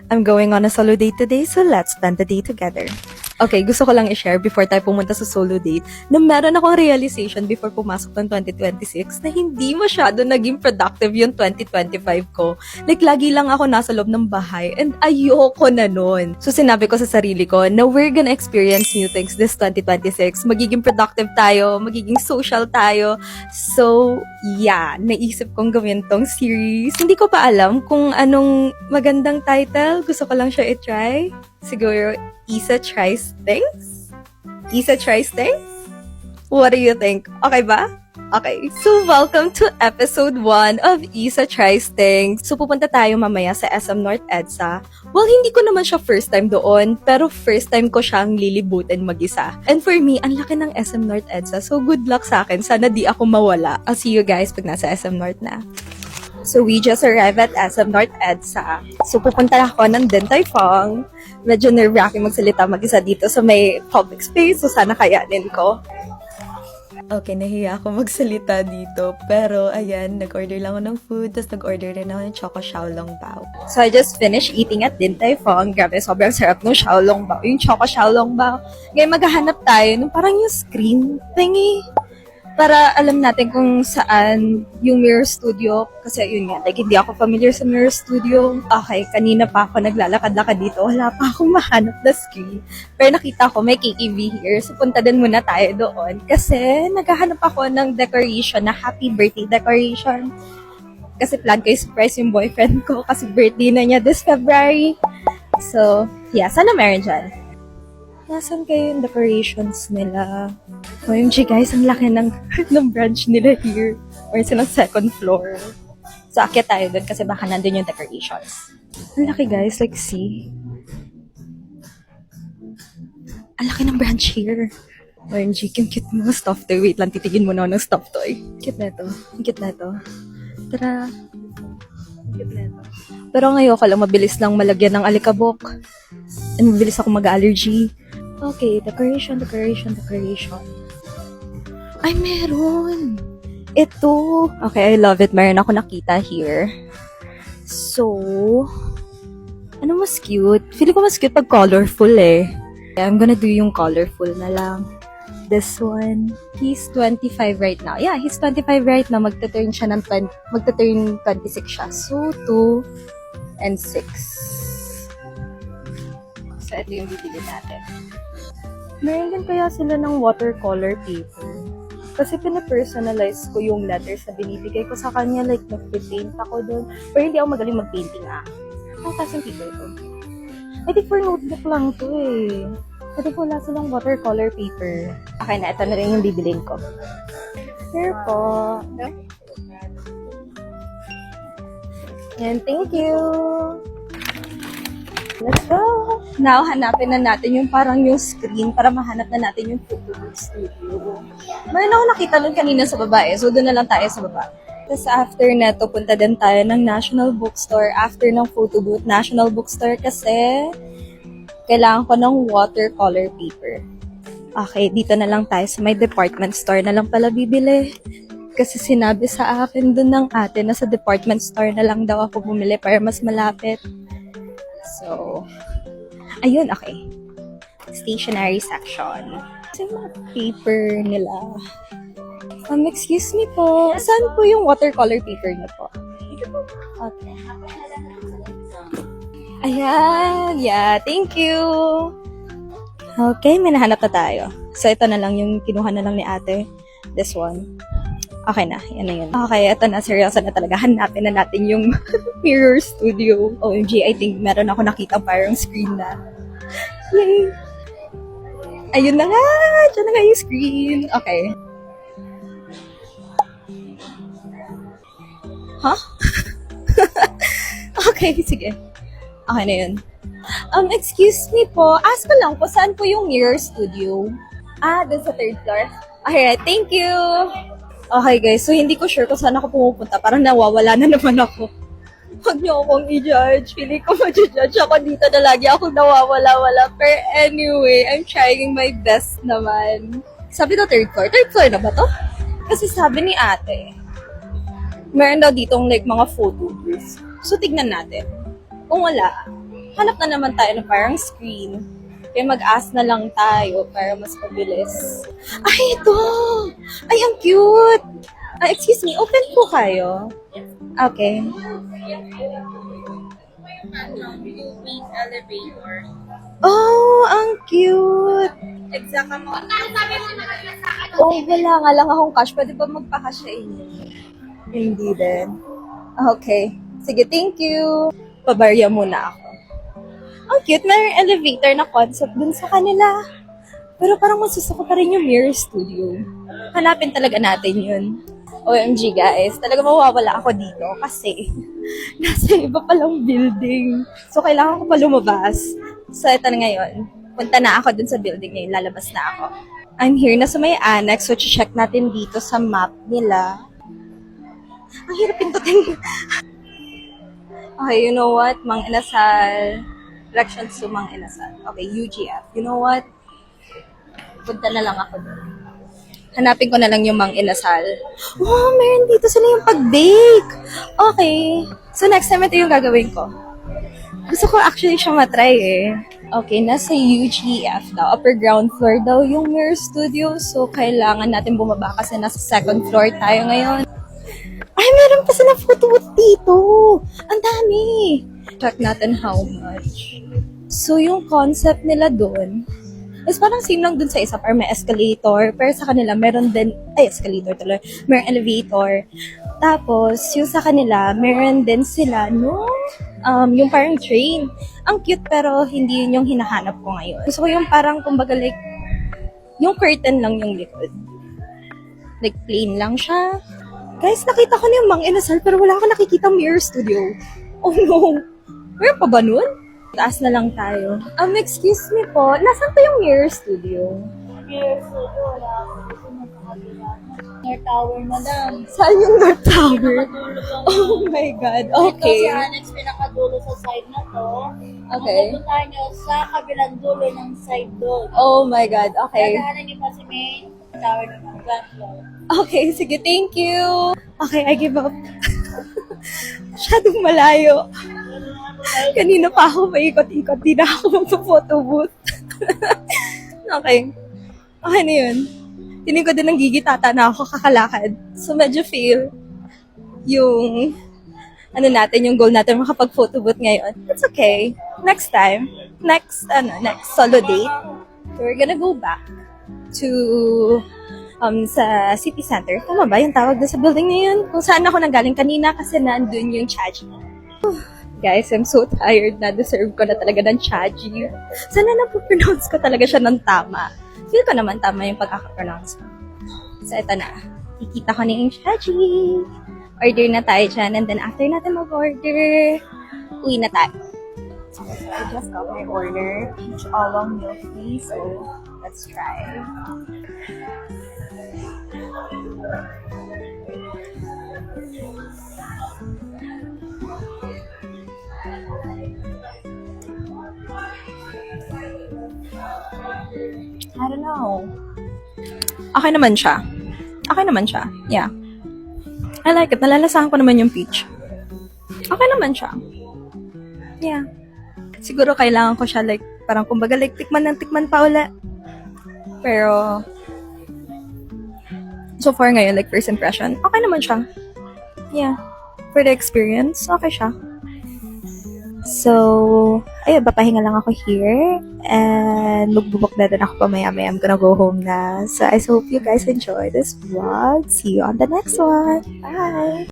I'm going on a solo date today, so let's spend the day together. Okay, gusto ko lang i-share before tayo pumunta sa solo date na meron akong realization before pumasok ng 2026 na hindi masyado naging productive yung 2025 ko. Like, lagi lang ako nasa loob ng bahay and ayoko na nun. So, sinabi ko sa sarili ko na we're gonna experience new things this 2026. Magiging productive tayo, magiging social tayo. So, yeah, naisip kong gawin tong series. Hindi ko pa alam kung anong magandang title. Gusto ko lang siya i-try. Siguro, Isa Tries Things? Isa Tries Things? What do you think? Okay ba? Okay. So, welcome to episode 1 of Isa Tries Things. So, pupunta tayo mamaya sa SM North EDSA. Well, hindi ko naman siya first time doon, pero first time ko siyang lilibutin mag-isa. And for me, ang laki ng SM North EDSA. So, good luck sa akin. Sana di ako mawala. I'll see you guys pag nasa SM North na. So, we just arrived at SM North EDSA. So, pupunta ako ng Din Tai Fung. Medyo nerve-wracking magsalita mag-isa dito sa may public space. So, sana kayanin ko. Okay, nahiya ako magsalita dito. Pero, ayan, nag-order lang ako ng food. Tapos, nag-order rin ako ng Choco Xiaolong Bao. So, I just finished eating at Din Tai Fung. Grabe, sobrang sarap ng Xiaolong Bao. Yung Choco Xiaolong Bao. Ngayon, maghahanap tayo ng parang yung screen thingy. Para alam natin kung saan yung Mirror Studio. Kasi yun nga, like hindi ako familiar sa Mirror Studio. Okay, kanina pa ako naglalakad-lakad dito. Wala pa akong mahanap na screen. Pero nakita ko may KTV here. So punta din muna tayo doon. Kasi naghahanap ako ng decoration na happy birthday decoration. Kasi plan ko i-surprise yung boyfriend ko kasi birthday na niya this February. So, yeah, sana meron dyan. Nasaan kayo yung decorations nila? OMG guys, ang laki ng branch nila here. Or silang second floor. So, akyat tayo doon kasi baka nandun yung decorations. Ang laki guys, like see? Ang laki ng branch here. OMG, yung cute mo, stuffed toy. Wait lang, titigin mo na ng stuffed toy. Cute na ito. Ang cute na ito. Tara. Cute na ito. Pero ngayon ko lang mabilis lang malagyan ng alikabok. And mabilis ako mag-allergy. Okay, decoration. Ay, meron! Ito! Okay, I love it. Meron ako nakita here. So, ano mas cute? Feeling ko mas cute pag colorful eh. I'm gonna do yung colorful na lang. This one, he's 25 right now. Yeah, he's 25 right now. Magta-turn 26 siya. So, 2 and 6. So, ito yung bibili natin. Meron din kaya sila ng watercolor paper. Kasi pina-personalize ko yung letters na binibigay ko sa kanya. Like, nag-paint ako doon. Pero hindi ako magaling mag-painting Ang kasing paper ito. I think for notebook lang to eh. I think wala silang watercolor paper. Okay na, ito na rin yung bibilin ko. Here po. And thank you! Let's go! Now, hanapin na natin yung parang yung screen para mahanap na natin yung photo booth studio. Mayroon ako nakita nun kanina sa baba so doon na lang tayo sa baba. Tapos after na to, punta din tayo ng National Bookstore. After ng photo booth, National Bookstore kasi kailangan ko ng watercolor paper. Okay, dito na lang tayo sa may department store na lang pala bibili. Kasi sinabi sa akin dun ng ate na sa department store na lang daw ako bumili para mas malapit. So, ayun, okay. Stationery section. Kasi yung mga paper nila. Excuse me po. Saan po yung watercolor paper niyo po? Okay. Ayan. Yeah, thank you. Okay, may nahanap na tayo. So, ito na lang yung kinuha na lang ni ate. This one. Okay na, yan na yun. Okay, ito na, seryoso na talaga. Hanapin na natin yung Mirror Studio. OMG, I think meron ako nakita parang screen na. Yay! Ayun na nga! Diyan na nga yung screen. Okay. Huh? Okay, sige. Okay na yun. Excuse me po. Ask ko lang po, saan po yung Mirror Studio? Doon sa 3rd floor. Alright, thank you! Okay guys, so hindi ko sure kung saan ako pumupunta. Parang nawawala na naman ako. Huwag niyo akong i-judge. Feeling ko ma-judge ako dito na lagi akong nawawala-wala. Pero anyway, I'm trying my best naman. Sabi na 3rd floor. 3rd floor na ba to? Kasi sabi ni ate, meron daw ditong like mga photo booths. So tignan natin. Kung wala, hanap na naman tayo ng parang screen. Kaya mag-ask na lang tayo para mas mabilis. Ay, ito! Ay, ang cute! Excuse me, open po kayo? Okay. Elevator. Oh, ang cute! Exact mo. Oh, wala nga lang akong cash. Pwede ba magpa-cash sa inyo? Hindi din. Okay. Sige, thank you. Pabarya muna ako. Ang cute, may elevator na concept dun sa kanila. Pero parang masusuko pa rin yung Mirror Studio. Hanapin talaga natin yun. OMG guys, talaga mawawala ako dito kasi nasa iba palang building. So, kailangan ko pa lumabas. So, ito na ngayon. Punta na ako dun sa building ngayon. Lalabas na ako. I'm here na sa may annex. So, check natin dito sa map nila. Ang hirap pintutin. Okay, you know what? Mang Inasal. Directions to Mang Inasal. Okay, UGF. You know what? Punta na lang ako doon. Hanapin ko na lang yung Mang Inasal. Oh, meron dito sila yung pag-bake. Okay. So, next time ito yung gagawin ko. Gusto ko actually siya matry eh. Okay, nasa UGF daw. Upper ground floor daw yung Mirror Studio. So, kailangan natin bumaba kasi nasa second floor tayo ngayon. Ay, meron pa sila photo booth dito. Ang dami. Check natin how much. So, yung concept nila doon is parang same lang dun sa isa. Parang may escalator. Pero sa kanila, meron din, escalator tuloy. Meron elevator. Tapos, yung sa kanila, meron din sila, yung parang train. Ang cute pero hindi yun yung hinahanap ko ngayon. Gusto ko yung parang, kumbaga like, yung curtain lang yung likod. Like, plain lang siya. Guys, nakita ko na yung Mang Inasal pero wala akong nakikita Mirror Studio. Oh no! Meron pa ba nun? Taas na lang tayo. Excuse me po, nasan pa yung Mirror Studio? Yes, wala ako. Gusto mo sa kabila. North Tower, madam. Saan yung North Tower? Oh my God, okay. Ito sa annex, pinakadulo sa side na to. Okay. Ang pupuntahan nyo sa kabilang dulo ng side doon. Oh my God, okay. Dadaanan niyo pa si main tower ng ground floor. Okay, sige, thank you. Okay, I give up. Masyadong malayo. Kanina pa ako paikot-ikot, di na ako magpa-photo booth. Okay. Okay na yun. Tinig ko din ng gigitata na ako kakalakad. So, medyo fail yung natin, yung goal natin makapag-photo booth ngayon. It's okay. Next time, next solo date, we're gonna go back to sa city center. Tama ba yung tawag doon sa building na yun? Kung saan ako nanggaling kanina kasi nandun yung Chaji. Guys, I'm so tired na. Deserve ko na talaga ng Chaji. Sana napopronounce ko talaga siya ng tama. Feel ko naman tama yung pagkakapronounce ko. So, ito na. Kikita ko na yung Chaji. Order na tayo dyan. And then, after natin mag-order, uwi na tayo. So, I just got my order. Peach along milk tea. So, let's try. I don't know. Okay naman siya. Okay naman siya. Yeah. I like it. Nalalasahan ko naman yung peach. Okay naman siya. Yeah. Siguro kailangan ko siya like, parang kumbaga like tikman ng tikman pa uli. Pero, so far ngayon, like first impression, okay naman siya. Yeah. For the experience, okay siya. So, ayun, papahinga lang ako here. And magbubok na din ako pamaya-maya. I'm gonna go home na. So, I hope you guys enjoy this vlog. See you on the next one. Bye!